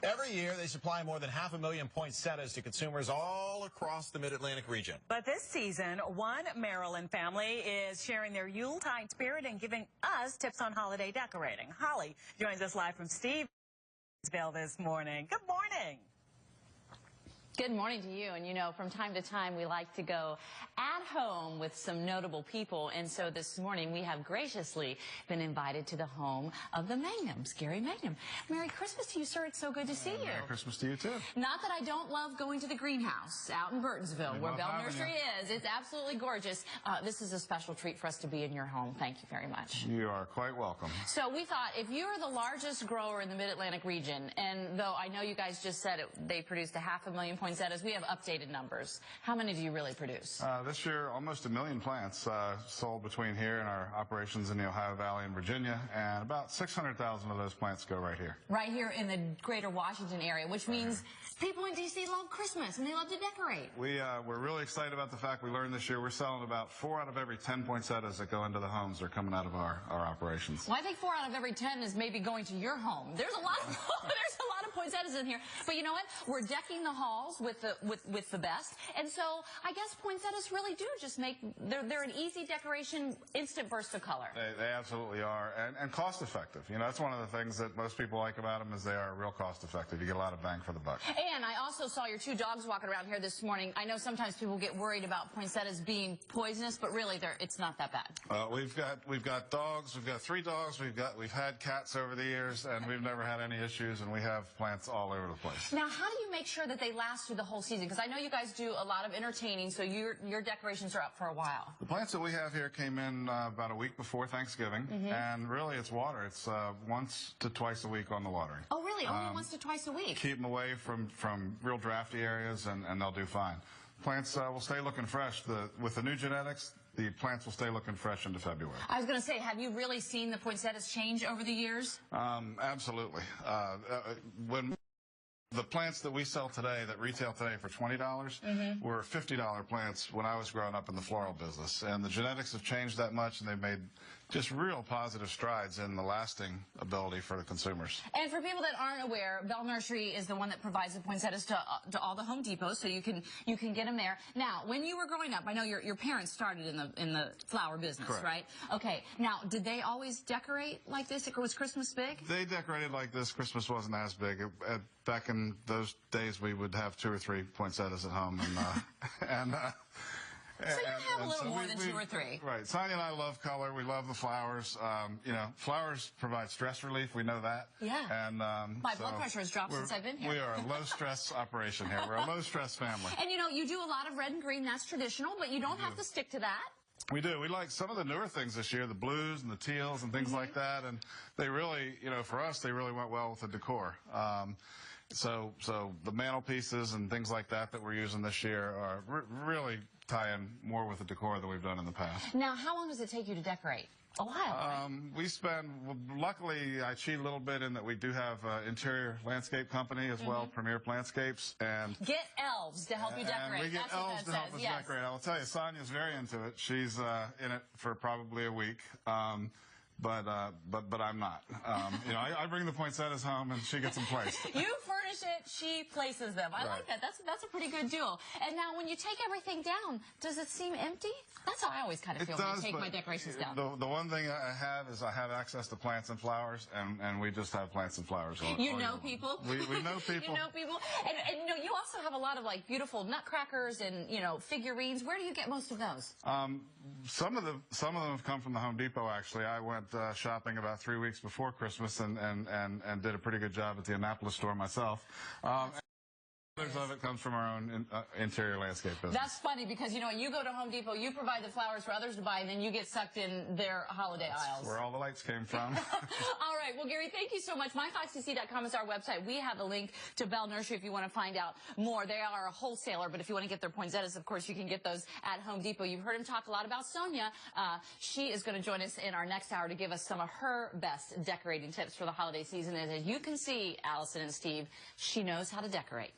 Every year, they supply more than 500,000 poinsettias to consumers all across the Mid-Atlantic region. But this season, one Maryland family is sharing their Yuletide spirit and giving us tips on holiday decorating. Holly joins us live from Stevensville this morning. Good morning. Good morning to you. And you know, from time to time, we like to go at home with some notable people. And so this morning, we have graciously been invited to the home of the Magnums, Gary Magnum. Merry Christmas to you, sir. It's so good to see you. Merry Christmas to you, too. Not that I don't love going to the greenhouse out in Burtonsville, where Bell Nursery is. It's absolutely gorgeous. This is a special treat for us to be in your home. Thank you very much. You are quite welcome. So we thought, if you're the largest grower in the Mid-Atlantic region, and though I know you guys just said they produced 500,000 poinsettias, we have updated numbers. How many do you really produce? This year, almost 1 million plants sold between here and our operations in the Ohio Valley and Virginia, and about 600,000 of those plants go right here. Right here in the greater Washington area, which means people in D.C. love Christmas and they love to decorate. We're really excited about the fact we learned this year we're selling about 4 out of every 10 poinsettias that go into the homes are coming out of our operations. Well, I think 4 out of every 10 is maybe going to your home. There's a lot of poinsettias in here, but you know what? We're decking the halls with the best, and so I guess poinsettias really do just make they're an easy decoration, instant burst of color. They absolutely are, and cost effective. You know, that's one of the things that most people like about them is they are real cost effective. You get a lot of bang for the buck. And I also saw your 2 dogs walking around here this morning. I know sometimes people get worried about poinsettias being poisonous, but really it's not that bad. We've got dogs. We've got 3 dogs. We've had cats over the years, and we've never had any issues. And we have plants all over the place. Now, how do you make sure that they last through the whole season? Because I know you guys do a lot of entertaining, so your decorations are up for a while. The plants that we have here came in about a week before Thanksgiving, and really it's water. It's once to twice a week on the watering. Oh, really? Only once to twice a week? Keep them away from real drafty areas, and they'll do fine. Plants will stay looking fresh. With the new genetics, the plants will stay looking fresh into February. I was going to say, have you really seen the poinsettias change over the years? Absolutely. When the plants that we sell today, that retail today for $20, were $50 plants when I was growing up in the floral business. And the genetics have changed that much, and they've made just real positive strides in the lasting ability for the consumers. And for people that aren't aware, Bell Nursery is the one that provides the poinsettias to all the Home Depots, so you can get them there. Now, when you were growing up, I know your parents started in the flower business, correct, right? Okay. Now, did they always decorate like this? Was Christmas big? They decorated like this. Christmas wasn't as big. Back in those days, we would have 2 or 3 poinsettias at home, and so you have a little more than 2 or 3. Right. Sonia and I love color. We love the flowers. You know, flowers provide stress relief. We know that. Yeah. And my blood pressure has dropped since I've been here. We are a low-stress operation here. We're a low-stress family. And, you know, you do a lot of red and green. That's traditional, but you don't have to stick to that. We do. We like some of the newer things this year, the blues and the teals and things like that. And they really, you know, for us, they really went well with the decor. So the mantelpieces and things like that we're using this year are really tie in more with the decor than we've done in the past. Now, how long does it take you to decorate? A while, right? We spend, luckily, I cheat a little bit in that we do have an interior landscape company as well, Premier Landscapes, and get elves to help you decorate. And we get elves to help us decorate. I will tell you, Sonia's very into it. She's in it for probably a week. But I'm not. You know, I bring the poinsettias home and she gets them placed. You furnish it, she places them. I like that. That's a pretty good duel. And now, when you take everything down, does it seem empty? That's how I always kind of feel when I take my decorations down. The one thing I have is I have access to plants and flowers, and we just have plants and flowers. You know people. We know people. You know people. And you know, you also have a lot of like beautiful nutcrackers and, you know, figurines. Where do you get most of those? Some of them have come from the Home Depot, actually. I went shopping about 3 weeks before Christmas and did a pretty good job at the Annapolis store myself. Others of it comes from our own interior landscape business. That's funny because, you know, you go to Home Depot, you provide the flowers for others to buy, and then you get sucked in their holiday aisles. Where all the lights came from. All right. Well, Gary, thank you so much. MyFoxDC.com is our website. We have a link to Bell Nursery if you want to find out more. They are a wholesaler, but if you want to get their poinsettias, of course, you can get those at Home Depot. You've heard him talk a lot about Sonia. She is going to join us in our next hour to give us some of her best decorating tips for the holiday season. And as you can see, Allison and Steve, she knows how to decorate.